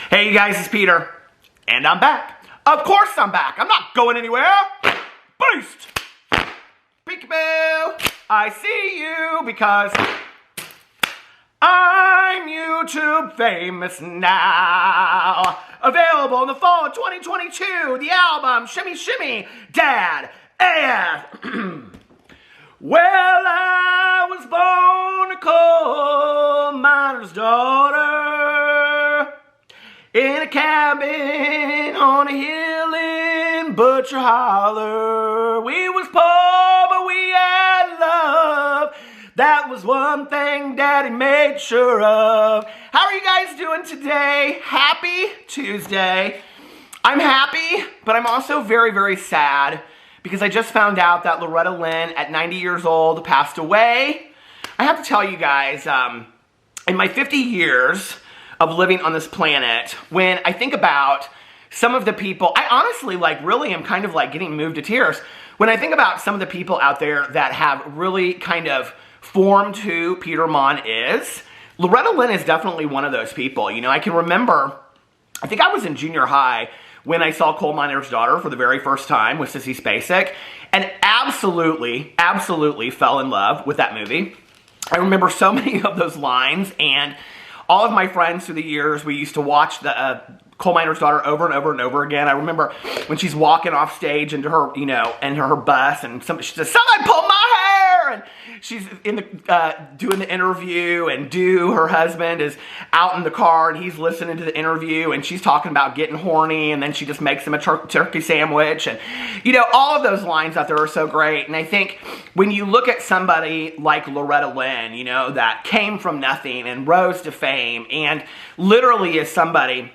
Hey you guys, it's Peter, and I'm back. Of course I'm back. I'm not going anywhere. Boost! Peekaboo! I see you because I'm YouTube famous now. Available in the fall of 2022, the album Shimmy Shimmy Dad and well, I was born a coal miner's daughter in a cabin on a hill in Butcher Holler. We was poor, but we had love. That was one thing Daddy made sure of. How are you guys doing today? Happy Tuesday. I'm happy, but I'm also very, very sad because I just found out that Loretta Lynn, at 90 years old, passed away. I have to tell you guys, in my 50 years of living on this planet, when I think about some of the people, I honestly, really am kind of getting moved to tears. When I think about some of the people out there that have really kind of formed who Peter Monn is, Loretta Lynn is definitely one of those people. You know, I can remember, I think I was in junior high when I saw Coal Miner's Daughter for the very first time with Sissy Spacek, and absolutely fell in love with that movie. I remember so many of those lines, and all of my friends through the years, we used to watch the Coal Miner's Daughter over and over and over again. I remember when she's walking off stage into her, into her bus, and she says, "Somebody pull my hair!" And she's in the doing the interview, and her husband, is out in the car, and he's listening to the interview, and she's talking about getting horny, and then she just makes him a turkey sandwich, and all of those lines out there are so great. And I think when you look at somebody like Loretta Lynn, that came from nothing and rose to fame, and literally is somebody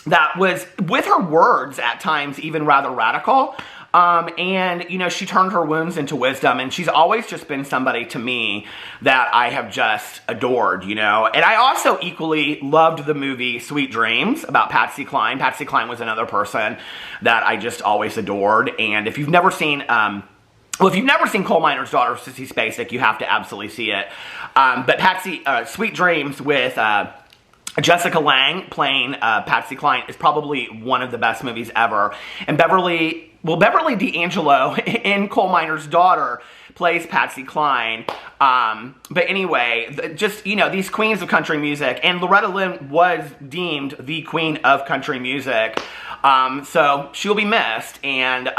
that was, with her words at times, even rather radical. And she turned her wounds into wisdom, and she's always just been somebody to me that I have just adored, And I also equally loved the movie Sweet Dreams about Patsy Cline. Patsy Cline was another person that I just always adored. And if you've never seen, if you've never seen Coal Miner's Daughter, Sissy Spacek, you have to absolutely see it. But Sweet Dreams with Jessica Lange playing Patsy Cline is probably one of the best movies ever. And Beverly D'Angelo in Coal Miner's Daughter plays Patsy Cline. But anyway, just, these queens of country music, and Loretta Lynn was deemed the queen of country music. So she'll be missed, and,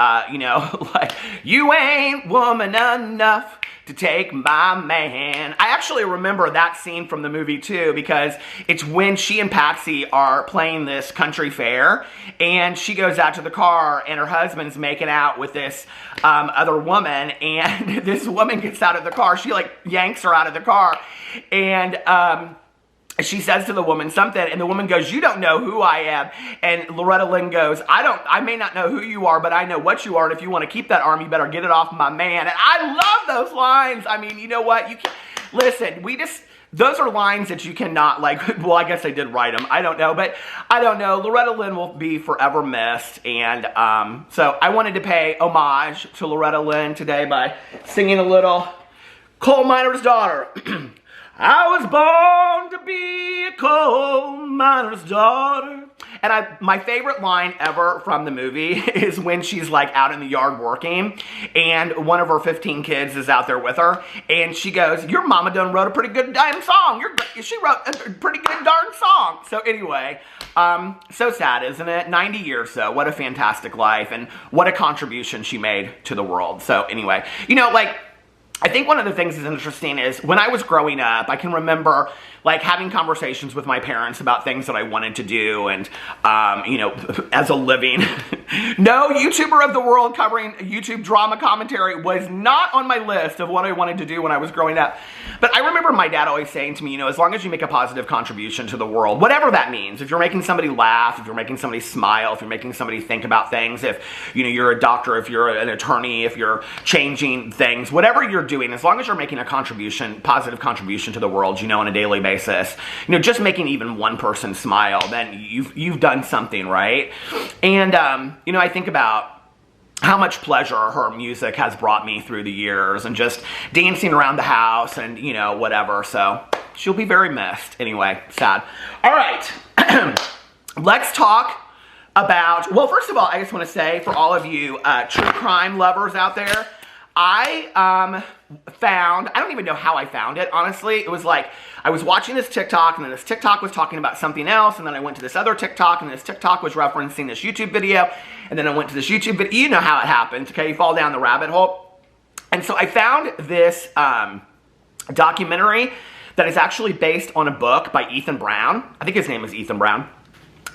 you ain't woman enough to take my man. I actually remember that scene from the movie too, because it's when she and Patsy are playing this country fair, and she goes out to the car, and her husband's making out with this other woman, and this woman gets out of the car. She yanks her out of the car, and she says to the woman something, and the woman goes, "You don't know who I am." And Loretta Lynn goes, I may not know who you are, but I know what you are, and if you want to keep that arm, you better get it off my man. And I love those lines. I mean, you know what? You can listen, those are lines that you cannot, well, I guess I did write them. I don't know, but I don't know. Loretta Lynn will be forever missed, and so I wanted to pay homage to Loretta Lynn today by singing a little Coal Miner's Daughter. I was born to be a coal miner's daughter. And my favorite line ever from the movie is when she's out in the yard working, and one of her 15 kids is out there with her, and she goes, "Your mama done wrote a pretty good damn song. She wrote a pretty good darn song." So anyway, so sad, isn't it? 90 years though. What a fantastic life, and what a contribution she made to the world. So anyway, I think one of the things that's interesting is when I was growing up, I can remember having conversations with my parents about things that I wanted to do, and as a living. No YouTuber of the world covering YouTube drama commentary was not on my list of what I wanted to do when I was growing up. But I remember my dad always saying to me, as long as you make a positive contribution to the world, whatever that means, if you're making somebody laugh, if you're making somebody smile, if you're making somebody think about things, if you're a doctor, if you're an attorney, if you're changing things, whatever you're doing, as long as you're making a contribution, positive contribution to the world, on a daily basis, just making even one person smile, then you've done something, right? And I think about how much pleasure her music has brought me through the years, and just dancing around the house, and whatever. So she'll be very missed. Anyway, sad. All right. let's talk about, well, first of all, I just want to say for all of you true crime lovers out there, I found, I don't even know how I found it, honestly. It was like, I was watching this TikTok, and then this TikTok was talking about something else, and then I went to this other TikTok, and this TikTok was referencing this YouTube video, and then I went to this YouTube video. You know how it happens, okay? You fall down the rabbit hole. And so I found this documentary that is actually based on a book by Ethan Brown. I think his name is Ethan Brown.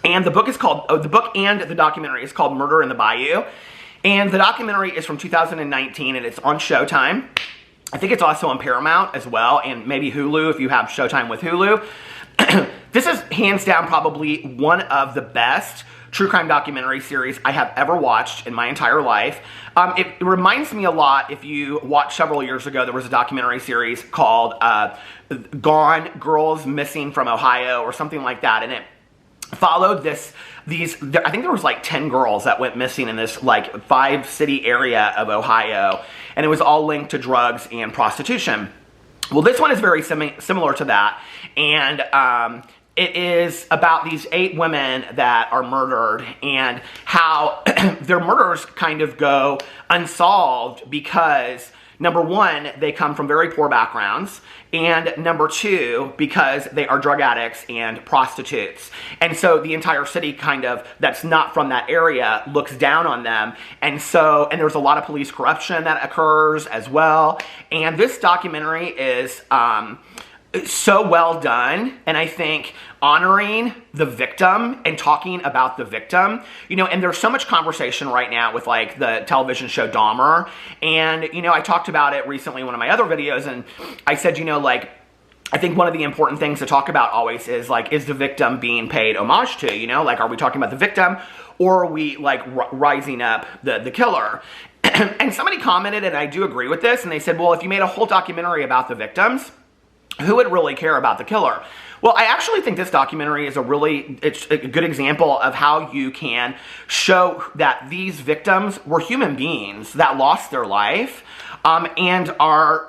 And the book is called, the book and the documentary is called Murder in the Bayou. And the documentary is from 2019, and it's on Showtime. I think it's also on Paramount as well, and maybe Hulu if you have Showtime with Hulu. This is hands down probably one of the best true crime documentary series I have ever watched in my entire life. It reminds me a lot, if you watched several years ago, there was a documentary series called Gone, Girls Missing from Ohio, or something like that, and it followed I think there was like 10 girls that went missing in this like 5-city area of Ohio, and it was all linked to drugs and prostitution. Well, this one is very similar to that, and it is about these 8 women that are murdered and how their murders kind of go unsolved because, number one, they come from very poor backgrounds, and number two, because they are drug addicts and prostitutes. And so the entire city kind of, that's not from that area, looks down on them. And there's a lot of police corruption that occurs as well. And this documentary is so well done, and I think honoring the victim and talking about the victim, you know, and there's so much conversation right now with like the television show Dahmer, and you know, I talked about it recently in one of my other videos, and I said, you know, like, I think one of the important things to talk about always is like, is the victim being paid homage to, you know, like, are we talking about the victim, or are we like rising up the killer? And somebody commented, and I do agree with this, and they said, well, if you made a whole documentary about the victims, who would really care about the killer? Well, I actually think this documentary is it's a good example of how you can show that these victims were human beings that lost their life and are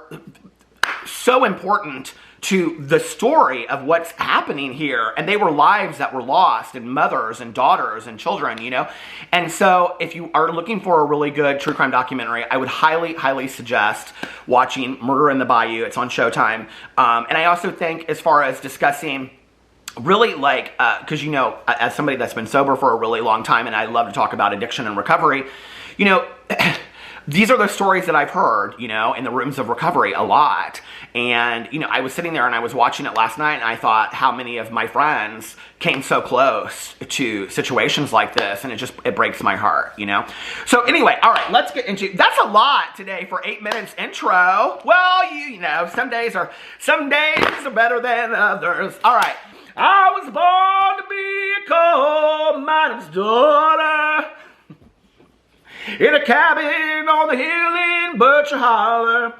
so important to the story of what's happening here. And they were lives that were lost, and mothers and daughters and children, you know? And so if you are looking for a really good true crime documentary, I would highly, highly suggest watching Murder in the Bayou. It's on Showtime. And I also think, as far as discussing really like, because, you know, as somebody that's been sober for a really long time, and I love to talk about addiction and recovery, you know, these are the stories that I've heard, you know, in the rooms of recovery a lot. And, you know, I was sitting there and I was watching it last night, and I thought how many of my friends came so close to situations like this, and it breaks my heart, you know? So anyway, all right, let's get into, that's a lot today for 8 minutes intro. Well, you know, some days are better than others. All right. I was born to be a coal miner's daughter, in a cabin on the hill in Butcher Holler.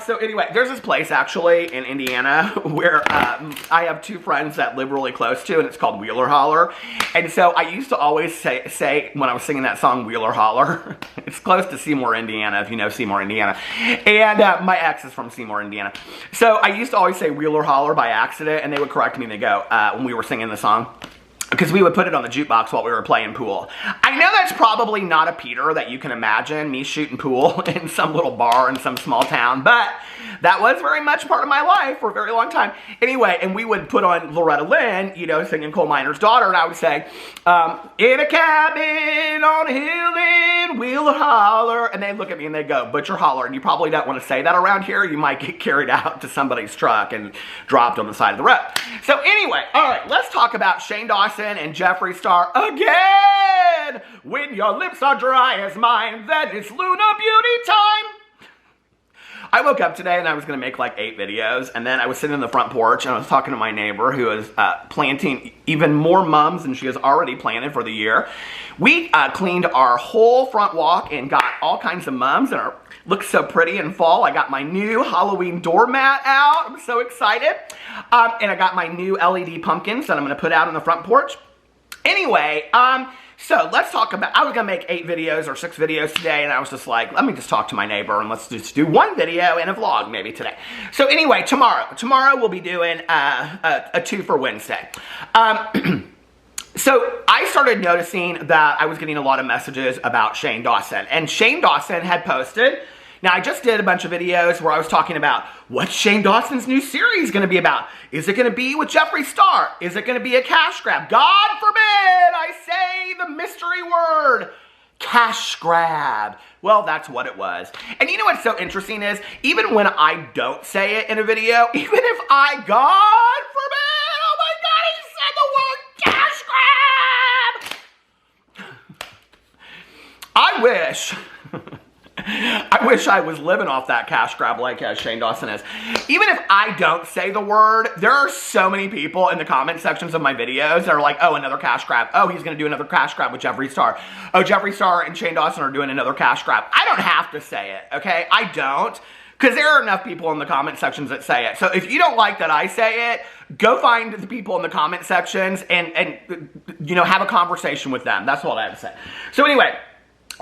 So anyway, there's this place actually in Indiana where I have 2 friends that live really close to, and it's called Wheeler Holler. And so I used to always say when I was singing that song, Wheeler Holler, it's close to Seymour, Indiana, if you know Seymour, Indiana. And my ex is from Seymour, Indiana. So I used to always say Wheeler Holler by accident, and they would correct me, and they go, when we were singing the song, because we would put it on the jukebox while we were playing pool. I know that's probably not a Peter that you can imagine, me shooting pool in some little bar in some small town, but that was very much part of my life for a very long time. Anyway, and we would put on Loretta Lynn, you know, singing Coal Miner's Daughter, and I would say, in a cabin on a hill in Wheeler Holler, and they'd look at me and they'd go, Butcher Holler, and you probably don't want to say that around here. You might get carried out to somebody's truck and dropped on the side of the road. So anyway, all right, let's talk about Shane Dawson and Jeffree Star again. When your lips are dry as mine, then it's Luna Beauty time. I woke up today and I was going to make like 8 videos, and then I was sitting on the front porch and I was talking to my neighbor who is planting even more mums than she has already planted for the year. We cleaned our whole front walk and got all kinds of mums, and it looks so pretty in fall. I got my new Halloween doormat out. I'm so excited. And I got my new LED pumpkins that I'm going to put out on the front porch. Anyway, so let's talk about, I was going to make 8 videos or 6 videos today, and I was just like, let me just talk to my neighbor and let's just do 1 video and a vlog maybe today. So anyway, tomorrow we'll be doing a 2 for Wednesday. So I started noticing that I was getting a lot of messages about Shane Dawson. And Shane Dawson had posted, now I just did a bunch of videos where I was talking about what's Shane Dawson's new series going to be about. Is it going to be with Jeffree Star? Is it going to be a cash grab? God forbid I say the mystery word, cash grab. Well, that's what it was. And you know what's so interesting is, even when I don't say it in a video, even if I, God forbid, oh my God, he said the word cash grab! I wish I was living off that cash grab like Shane Dawson is. Even if I don't say the word, there are so many people in the comment sections of my videos that are like, oh, another cash grab. Oh, he's going to do another cash grab with Jeffree Star. Oh, Jeffree Star and Shane Dawson are doing another cash grab. I don't have to say it, okay? I don't. Because there are enough people in the comment sections that say it. So if you don't like that I say it, go find the people in the comment sections and you know, have a conversation with them. That's all I have to say. So anyway,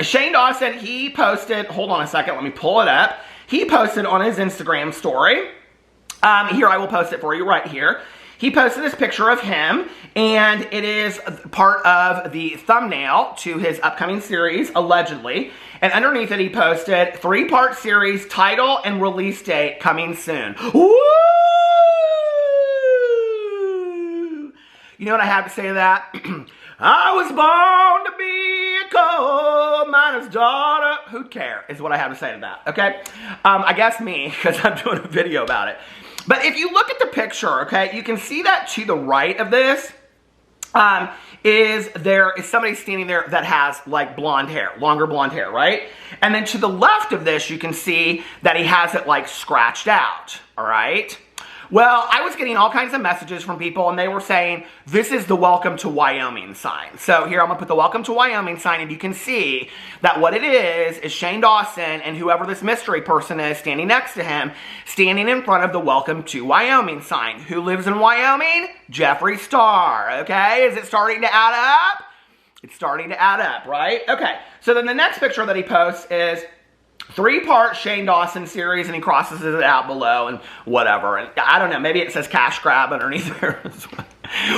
Shane Dawson, he posted, hold on a second, let me pull it up. He posted on his Instagram story. Here, I will post it for you right here. He posted this picture of him, and it is part of the thumbnail to his upcoming series, allegedly. And underneath it, he posted 3-part series, title and release date coming soon. Woo! You know what I have to say to that? I was born to be a coal miner's daughter. Who'd care, is what I have to say to that, okay? I guess me, because I'm doing a video about it. But if you look at the picture, okay, you can see that to the right of this is somebody standing there that has like blonde hair, longer blonde hair, right? And then to the left of this, you can see that he has it like scratched out, all right? Well, I was getting all kinds of messages from people, and they were saying, this is the welcome to Wyoming sign. So here, I'm going to put the welcome to Wyoming sign, and you can see that what it is Shane Dawson and whoever this mystery person is standing next to him, standing in front of the welcome to Wyoming sign. Who lives in Wyoming? Jeffree Star, okay? Is it starting to add up? It's starting to add up, right? Okay, so then the next picture that he posts is 3-part Shane Dawson series, and he crosses it out below and whatever. And I don't know, maybe it says cash grab underneath there.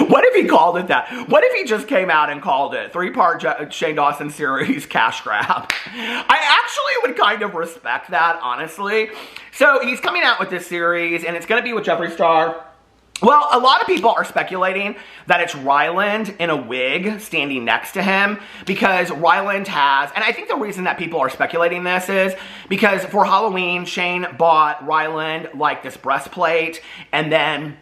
What if he called it that? What if he just came out and called it 3-part Shane Dawson series cash grab? I actually would kind of respect that, honestly. So he's coming out with this series, and it's going to be with Jeffree Star. Well, a lot of people are speculating that it's Ryland in a wig standing next to him, because Ryland has, and I think the reason that people are speculating this is because for Halloween, Shane bought Ryland like this breastplate, and then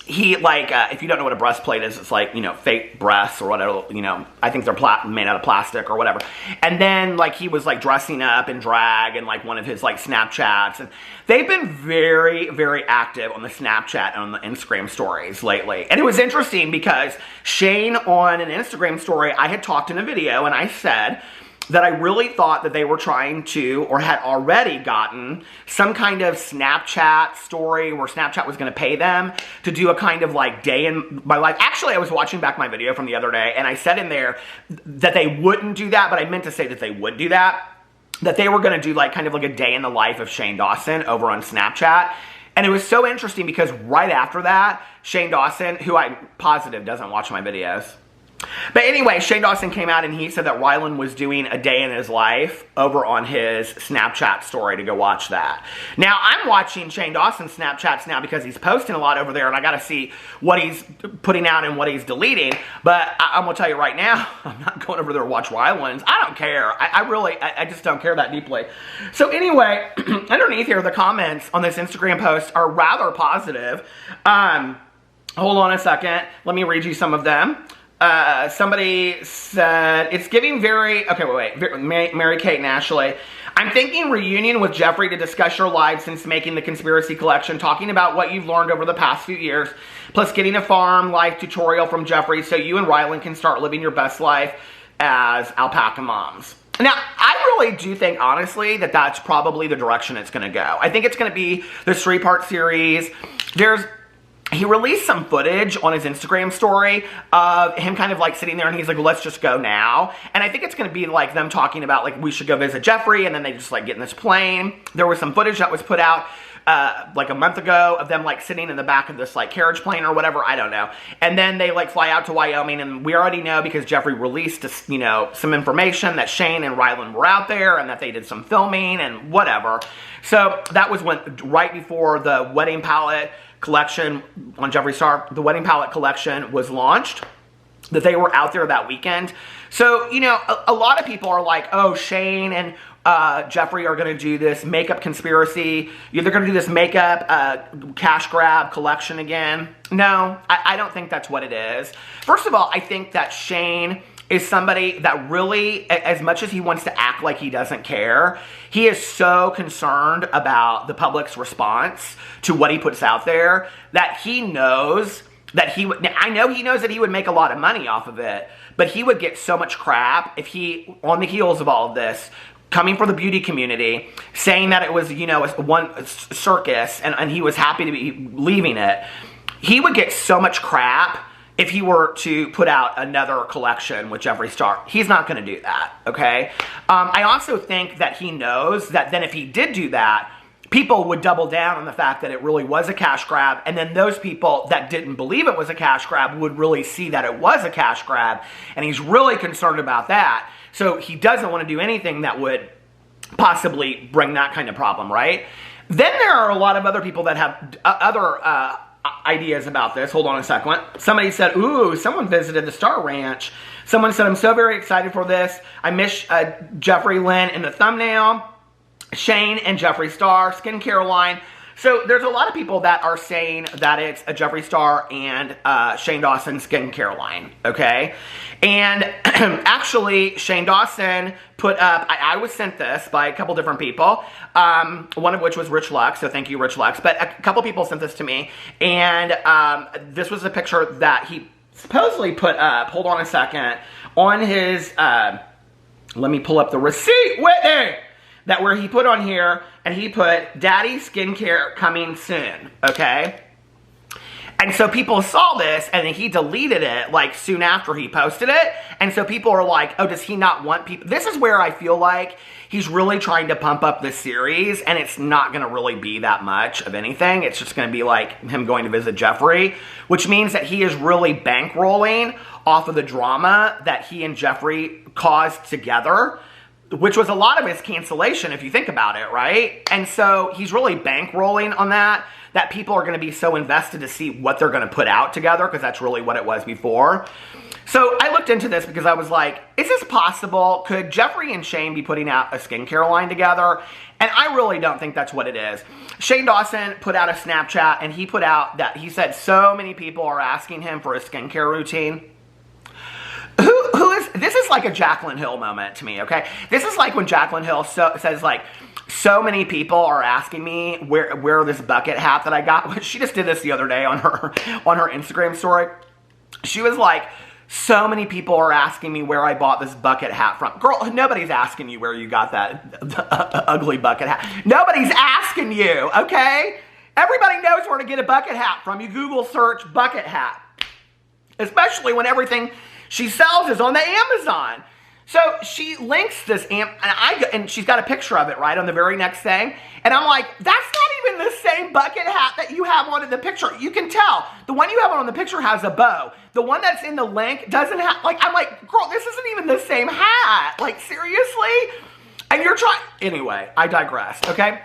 he, like, if you don't know what a breastplate is, it's like, you know, fake breasts or whatever, you know, I think they're made out of plastic or whatever. And then, like, he was, like, dressing up in drag and, like, one of his, like, Snapchats. And they've been very, very active on the Snapchat and on the Instagram stories lately. And it was interesting because Shane on an Instagram story, I had talked in a video, and I said that I really thought that they were trying to, or had already gotten, some kind of Snapchat story where Snapchat was going to pay them to do a kind of like day in my life. Actually, I was watching back my video from the other day, and I said in there that they wouldn't do that, but I meant to say that they would do that. That they were going to do like kind of like a day in the life of Shane Dawson over on Snapchat. And it was so interesting because right after that, Shane Dawson, who I'm positive doesn't watch my videos, but anyway, Shane Dawson came out and he said that Ryland was doing a day in his life over on his Snapchat story, to go watch that. Now, I'm watching Shane Dawson's Snapchats now because he's posting a lot over there, and I got to see what he's putting out and what he's deleting. But I'm going to tell you right now, I'm not going over there to watch Ryland's. I don't care. I just don't care that deeply. So anyway, underneath here, the comments on this Instagram post are rather positive. Hold on a second. Let me read you some of them. Somebody said, it's giving very, okay, wait, Mary Kate and Ashley. I'm thinking reunion with Jeffree to discuss your lives since making the conspiracy collection, talking about what you've learned over the past few years, plus getting a farm life tutorial from Jeffree so you and Ryland can start living your best life as alpaca moms. Now, I really do think, honestly, that that's probably the direction it's going to go. I think it's going to be this 3-part series. He released some footage on his Instagram story of him kind of like sitting there, and he's like, let's just go now. And I think it's going to be like them talking about like we should go visit Jeffree, and then they just like get in this plane. There was some footage that was put out like a month ago of them like sitting in the back of this like carriage plane or whatever, I don't know. And then they like fly out to Wyoming, and we already know because Jeffree released, you know, some information that Shane and Ryland were out there and that they did some filming and whatever. So that was when, right before the wedding palette collection on Jeffree Star, the wedding palette collection was launched, that they were out there that weekend. So, you know, a lot of people are like, oh, Shane and Jeffree are going to do this makeup conspiracy. They're going to do this makeup cash grab collection again. No, I don't think that's what it is. First of all, I think that Shane is somebody that really, as much as he wants to act like he doesn't care, he is so concerned about the public's response to what he puts out there that he knows that he would, I know he knows that he would make a lot of money off of it, but he would get so much crap if he, on the heels of all of this, coming from the beauty community, saying that it was, you know, one circus and he was happy to be leaving it, he would get so much crap if he were to put out another collection with Jeffree Star. He's not going to do that, okay? I also think that he knows that then if he did do that, people would double down on the fact that it really was a cash grab, and then those people that didn't believe it was a cash grab would really see that it was a cash grab, and he's really concerned about that. So he doesn't want to do anything that would possibly bring that kind of problem, right? Then there are a lot of other people that have other ideas about this. Hold on a second. Somebody said, ooh, someone visited the Star Ranch. Someone said, I'm so very excited for this. I miss Jeffree Lynn in the thumbnail. Shane and Jeffree Star skincare line. So there's a lot of people that are saying that it's a Jeffree Star and Shane Dawson skincare line, okay? And actually, Shane Dawson put up, I was sent this by a couple different people, one of which was Rich Lux, so thank you, Rich Lux, but a couple people sent this to me, and this was a picture that he supposedly put up, hold on a second, on his, let me pull up the receipt, Whitney! That where he put on here, and he put, Daddy Skincare coming soon, okay? And so people saw this, and then he deleted it, like, soon after he posted it, and so people are like, oh, does he not want people? This is where I feel like he's really trying to pump up this series, and it's not going to really be that much of anything. It's just going to be like him going to visit Jeffree, which means that he is really bankrolling off of the drama that he and Jeffree caused together, which was a lot of his cancellation, if you think about it, right? And so he's really bankrolling on that people are going to be so invested to see what they're going to put out together, because that's really what it was before. So I looked into this because I was like, is this possible? Could Jeffree and Shane be putting out a skincare line together? And I really don't think that's what it is. Shane Dawson put out a Snapchat, and he put out that he said so many people are asking him for a skincare routine. This is like a Jaclyn Hill moment to me, okay? This is like when Jaclyn Hill says, like, so many people are asking me where this bucket hat that I got. She just did this the other day on her Instagram story. She was like, so many people are asking me where I bought this bucket hat from. Girl, nobody's asking you where you got that ugly bucket hat. Nobody's asking you, okay? Everybody knows where to get a bucket hat from. You Google search bucket hat. Especially when everything she sells is on the Amazon. So she links this, and she's got a picture of it, right, on the very next thing. And I'm like, that's not even the same bucket hat that you have on in the picture. You can tell. The one you have on the picture has a bow. The one that's in the link doesn't have, like, I'm like, girl, this isn't even the same hat. Like, seriously? And you're trying, anyway, I digress, okay?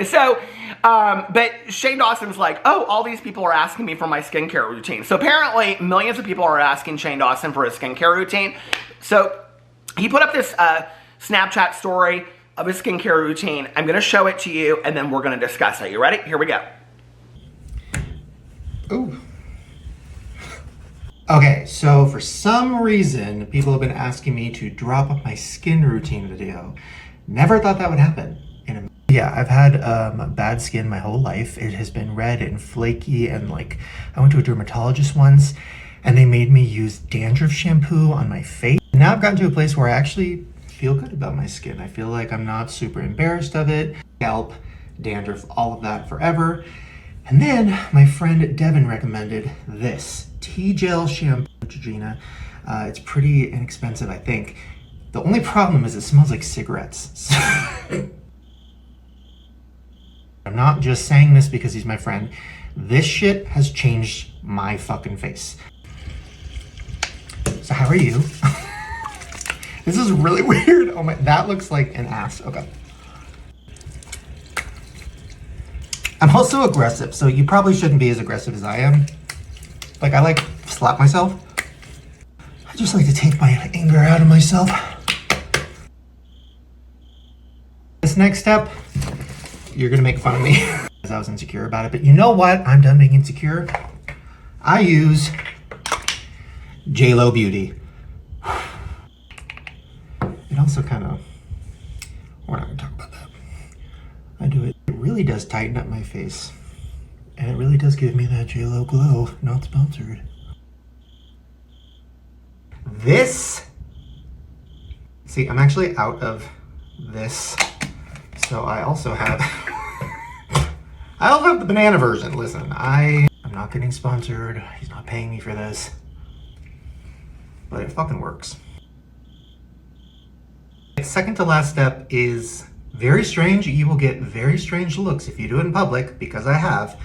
So, but Shane Dawson's like, oh, all these people are asking me for my skincare routine. So apparently millions of people are asking Shane Dawson for his skincare routine. So he put up this Snapchat story of his skincare routine. I'm going to show it to you, and then we're going to discuss it. You ready? Here we go. Ooh. Okay, so for some reason, people have been asking me to drop up my skin routine video. Never thought that would happen. Yeah, I've had bad skin my whole life. It has been red and flaky, and like, I went to a dermatologist once, and they made me use dandruff shampoo on my face. Now I've gotten to a place where I actually feel good about my skin. I feel like I'm not super embarrassed of it. Scalp, dandruff, all of that forever. And then my friend Devin recommended this T-Gel shampoo, Neutrogena. It's pretty inexpensive, I think. The only problem is it smells like cigarettes. I'm not just saying this because he's my friend. This shit has changed my fucking face. So how are you? This is really weird. Oh my, that looks like an ass. Okay. I'm also aggressive, so you probably shouldn't be as aggressive as I am. Like, I like slap myself. I just like to take my anger out of myself. This next step, you're gonna make fun of me because I was insecure about it, but you know what? I'm done being insecure. I use JLo Beauty. It also kind of, we're not gonna talk about that. I do it. It really does tighten up my face. And it really does give me that JLo glow. Not sponsored. This, see, I'm actually out of this. So I also have, the banana version. Listen, I'm not getting sponsored. He's not paying me for this. But it fucking works. The second to last step is very strange. You will get very strange looks if you do it in public, because I have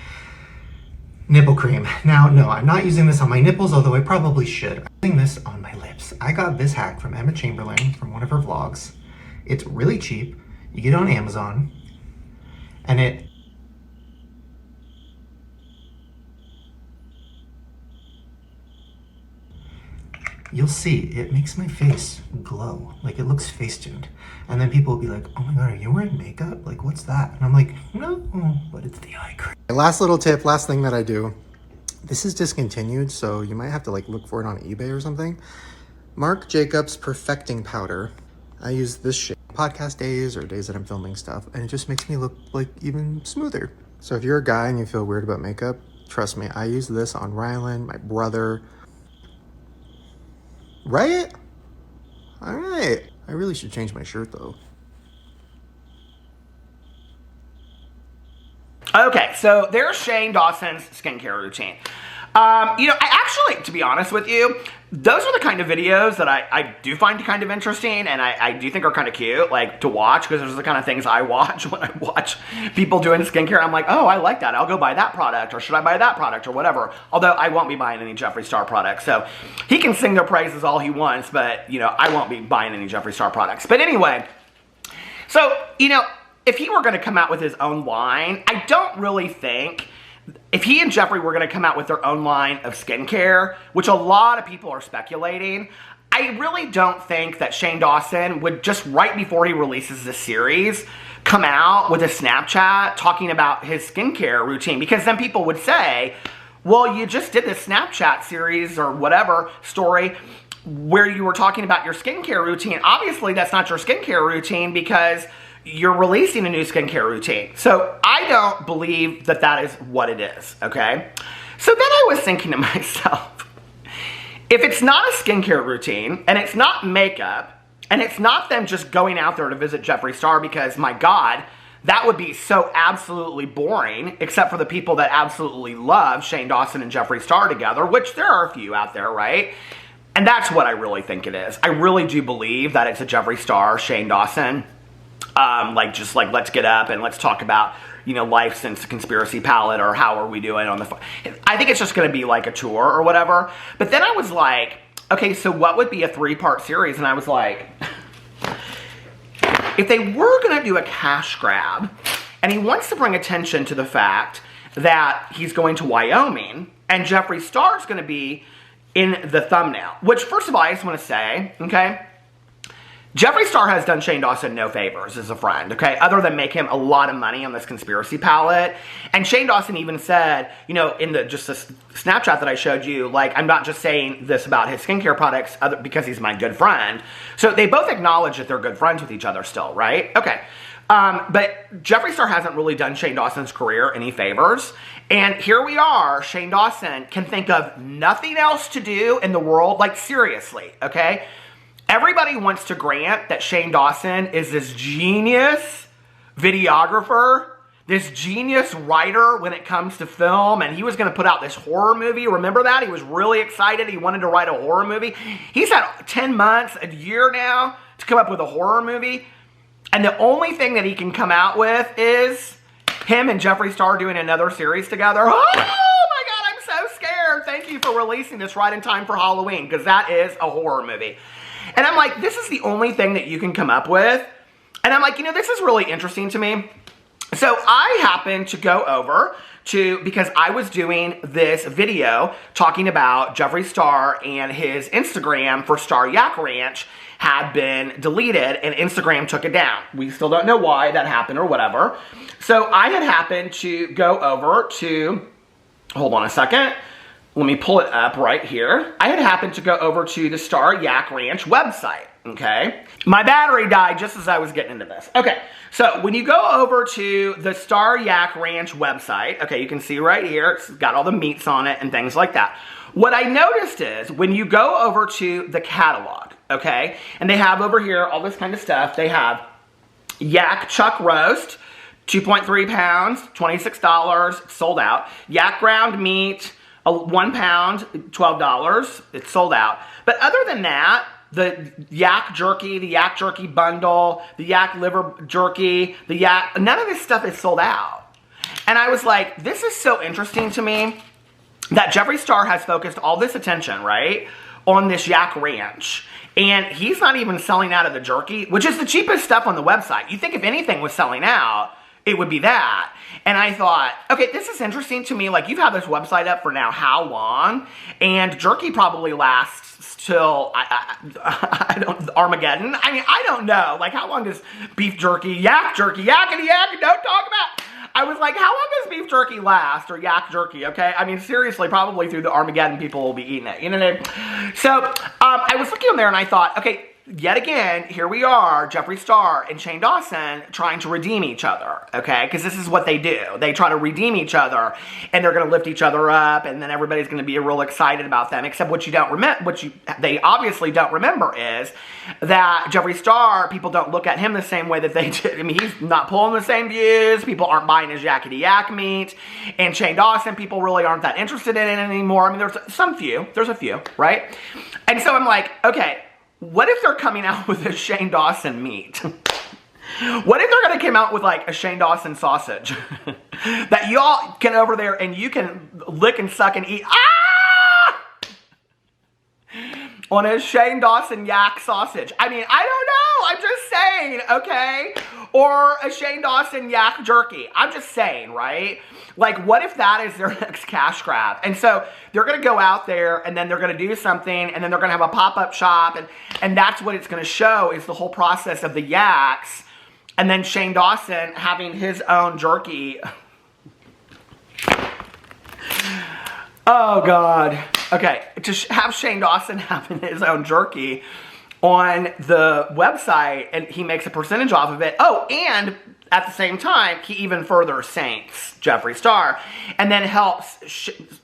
nipple cream. Now, no, I'm not using this on my nipples, although I probably should. I'm using this on my lips. I got this hack from Emma Chamberlain from one of her vlogs. It's really cheap. You get it on Amazon, and you'll see, it makes my face glow. Like, it looks face-tuned. And then people will be like, oh my God, are you wearing makeup? Like, what's that? And I'm like, no, but it's the eye cream. Last little tip, last thing that I do. This is discontinued, so you might have to like look for it on eBay or something. Marc Jacobs Perfecting Powder. I use this shit podcast days or days that I'm filming stuff, and it just makes me look like even smoother. So if you're a guy and you feel weird about makeup, trust me, I use this on Rylan, my brother. Right? All right. I really should change my shirt though. Okay, so there's Shane Dawson's skincare routine. I actually, to be honest with you, those are the kind of videos that I do find kind of interesting, and I do think are kind of cute, like, to watch, because those are the kind of things I watch when I watch people doing skincare. I'm like, oh, I like that. I'll go buy that product, or should I buy that product, or whatever. Although I won't be buying any Jeffree Star products, so he can sing their praises all he wants, but, I won't be buying any Jeffree Star products. But anyway, so, if he were going to come out with his own line, I don't really think, if he and Jeffree were going to come out with their own line of skincare, which a lot of people are speculating, I really don't think that Shane Dawson would just right before he releases this series come out with a Snapchat talking about his skincare routine, because then people would say, well, you just did this Snapchat series or whatever story where you were talking about your skincare routine. Obviously, that's not your skincare routine because you're releasing a new skincare routine. So I don't believe that that is what it is, okay? So then I was thinking to myself, if it's not a skincare routine, and it's not makeup, and it's not them just going out there to visit Jeffree Star, because my God, that would be so absolutely boring, except for the people that absolutely love Shane Dawson and Jeffree Star together, which there are a few out there, right? And that's what I really think it is. I really do believe that it's a Jeffree Star, Shane Dawson, let's get up and let's talk about, life since the conspiracy palette, or how are we doing on the I think it's just going to be like a tour or whatever. But then I was like, okay, so what would be a 3-part series? And I was like, if they were going to do a cash grab, and he wants to bring attention to the fact that he's going to Wyoming, and Jeffree Star is going to be in the thumbnail, which, first of all, I just want to say, okay, Jeffree Star has done Shane Dawson no favors as a friend, okay, other than make him a lot of money on this conspiracy palette. And Shane Dawson even said, in just this Snapchat that I showed you, like, I'm not just saying this about his skincare products because he's my good friend. So they both acknowledge that they're good friends with each other still, right? Okay. But Jeffree Star hasn't really done Shane Dawson's career any favors. And here we are, Shane Dawson can think of nothing else to do in the world, like, seriously, okay? Everybody wants to grant that Shane Dawson is this genius videographer, this genius writer when it comes to film, and he was going to put out this horror movie. Remember that? He was really excited. He wanted to write a horror movie. He's had 10 months, a year now, to come up with a horror movie, and the only thing that he can come out with is him and Jeffree Star doing another series together. Oh my God, I'm so scared. Thank you for releasing this right in time for Halloween, because that is a horror movie. And I'm like, this is the only thing that you can come up with. And I'm like, you know, this is really interesting to me. So I happened to go over to, because I was doing this video talking about Jeffree Star and his Instagram for Star Yak Ranch had been deleted and Instagram took it down. We still don't know why that happened or whatever. So I had happened to go over to, hold on a second. Let me pull it up right here. I had happened to go over to the Star Yak Ranch website, okay? My battery died just as I was getting into this. Okay, so when you go over to the Star Yak Ranch website, okay, you can see right here, it's got all the meats on it and things like that. What I noticed is when you go over to the catalog, okay, and they have over here all this kind of stuff. They have yak chuck roast, 2.3 pounds, $26, sold out. Yak ground meat, 1 pound, $12, it's sold out. But other than that, the yak jerky bundle, the yak liver jerky, none of this stuff is sold out. And I was like, this is so interesting to me that Jeffree Star has focused all this attention, right, on this Yak Ranch. And he's not even selling out of the jerky, which is the cheapest stuff on the website. You think if anything was selling out, it would be that. And I thought, okay, this is interesting to me. Like, you've had this website up for now how long? And jerky probably lasts till, I don't, Armageddon? I mean, I don't know. Like, how long does beef jerky, yakety yak, don't talk about. I was like, how long does beef jerky last, or yak jerky, okay? I mean, seriously, probably through the Armageddon, people will be eating it, you know what I mean? So, I was looking on there and I thought, okay, yet again, here we are, Jeffree Star and Shane Dawson trying to redeem each other, okay? Because this is what they do. They try to redeem each other, and they're going to lift each other up, and then everybody's going to be real excited about them. Except what you don't remember, they obviously don't remember is that Jeffree Star, people don't look at him the same way that they did. I mean, he's not pulling the same views. People aren't buying his yakety yak meat. And Shane Dawson, people really aren't that interested in it anymore. I mean, there's a few, right? And so I'm like, okay, what if they're coming out with a Shane Dawson meat? What if they're going to come out with like a Shane Dawson sausage that y'all can over there and you can lick and suck and eat? On a Shane Dawson yak sausage. I mean, I don't know. I'm just saying, okay? Or a Shane Dawson yak jerky. I'm just saying, right? Like, what if that is their next cash grab? And so they're going to go out there and then they're going to do something and then they're going to have a pop-up shop and that's what it's going to show is the whole process of the yaks and then Shane Dawson having his own jerky. Oh, God. Okay, to have Shane Dawson having his own jerky on the website and he makes a percentage off of it. Oh, and at the same time, he even further saints Jeffree Star and then helps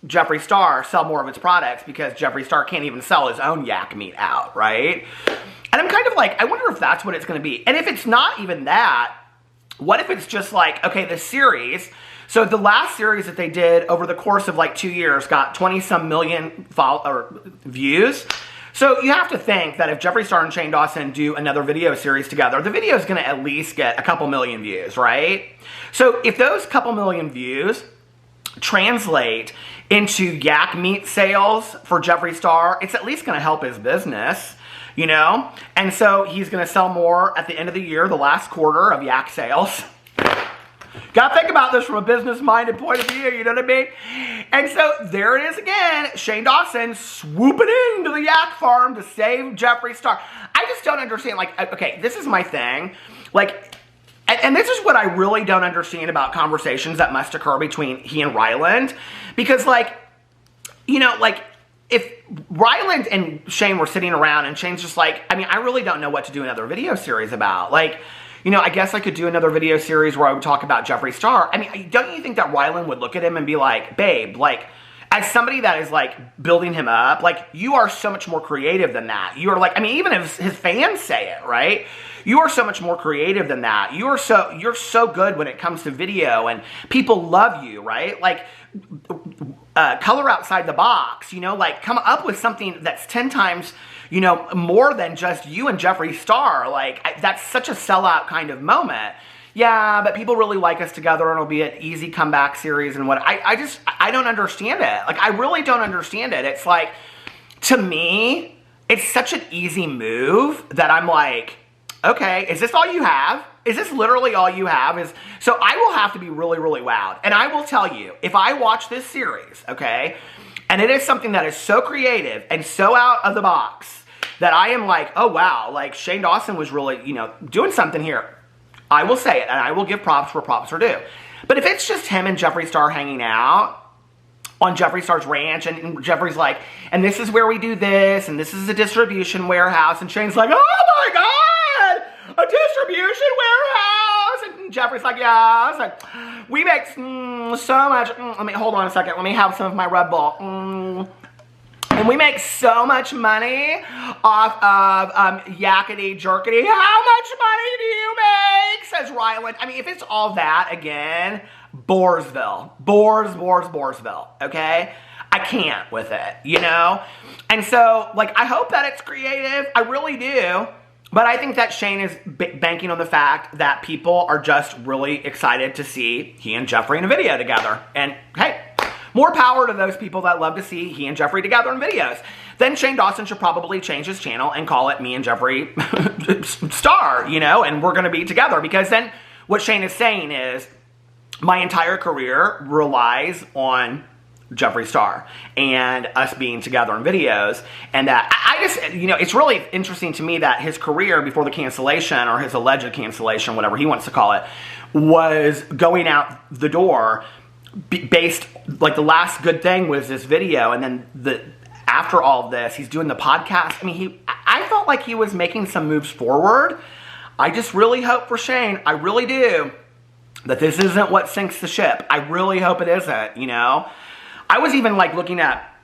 Jeffree Star sell more of its products because Jeffree Star can't even sell his own yak meat out, right? And I'm kind of like, I wonder if that's what it's going to be. And if it's not even that, what if it's just like, okay, the series... So the last series that they did over the course of like 2 years got 20-some million views. So you have to think that if Jeffree Star and Shane Dawson do another video series together, the video is going to at least get a couple million views, right? So if those couple million views translate into yak meat sales for Jeffree Star, it's at least going to help his business, you know? And so he's going to sell more at the end of the year, the last quarter of yak sales. Gotta think about this from a business-minded point of view, you know what I mean? And so there it is again, Shane Dawson swooping into the yak farm to save Jeffree Star. I just don't understand, like, okay, this is my thing. Like, and this is what I really don't understand about conversations that must occur between he and Ryland. Because, like, you know, like, if Ryland and Shane were sitting around and Shane's just like, I mean, I really don't know what to do another video series about. Like, you know, I guess I could do another video series where I would talk about Jeffree Star. I mean, don't you think that Ryland would look at him and be like, babe, like, as somebody that is, like, building him up, like, you are so much more creative than that. You are, like, I mean, even if his fans say it, right? You are so much more creative than that. You're so good when it comes to video, and people love you, right? Like, color outside the box, you know? Like, come up with something that's 10 times... you know, more than just you and Jeffree Star. Like, that's such a sellout kind of moment. yeah, but people really like us together and it'll be an easy comeback series and what. I don't understand it. Like, I really don't understand it. It's like, to me, it's such an easy move that I'm like, okay, is this all you have? Is this literally all you have? So I will have to be really, really wowed. And I will tell you, if I watch this series, okay, and it is something that is so creative and so out of the box that I am like, oh wow, like Shane Dawson was really, doing something here. I will say it, and I will give props where props are due. But if it's just him and Jeffree Star hanging out on Jeffree Star's ranch, and Jeffree's like, and this is where we do this, and this is a distribution warehouse, and Shane's like, oh my God, a distribution warehouse, and Jeffree's like, yeah, it's like, we make so much, hold on a second, let me have some of my Red Bull, and we make so much money off of yakety jerkety. How much money do you make? Says Ryland. I mean, if it's all that, again, Boresville, okay? I can't with it, And so, like, I hope that it's creative. I really do. But I think that Shane is banking on the fact that people are just really excited to see he and Jeffree in a video together. And, hey, more power to those people that love to see he and Jeffree together in videos. Then Shane Dawson should probably change his channel and call it Me and Jeffree Star, and we're going to be together. Because then what Shane is saying is, my entire career relies on Jeffree Star and us being together in videos, and that I just, it's really interesting to me that his career before the cancellation, or his alleged cancellation, whatever he wants to call it, was going out the door based, like, the last good thing was this video, and then after all of this, he's doing the podcast. I mean, I felt like he was making some moves forward. I just really hope for Shane, I really do, that this isn't what sinks the ship. I really hope it isn't, I was even, like, looking at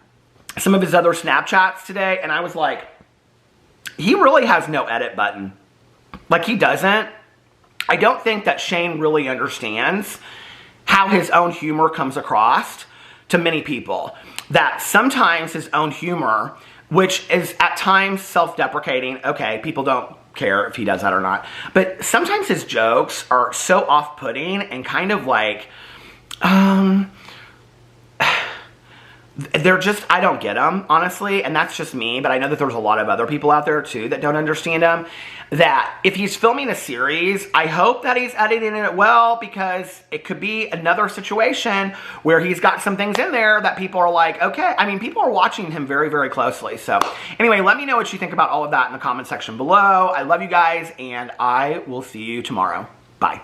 some of his other Snapchats today, and I was like, he really has no edit button. Like, he doesn't. I don't think that Shane really understands how his own humor comes across to many people. That sometimes his own humor, which is at times self-deprecating, okay, people don't care if he does that or not, but sometimes his jokes are so off-putting and kind of like, they're just, I don't get them, honestly, and that's just me, but I know that there's a lot of other people out there, too, that don't understand him, that if he's filming a series, I hope that he's editing it well, because it could be another situation where he's got some things in there that people are like, okay, I mean, people are watching him very, very closely, so anyway, let me know what you think about all of that in the comment section below. I love you guys, and I will see you tomorrow. Bye.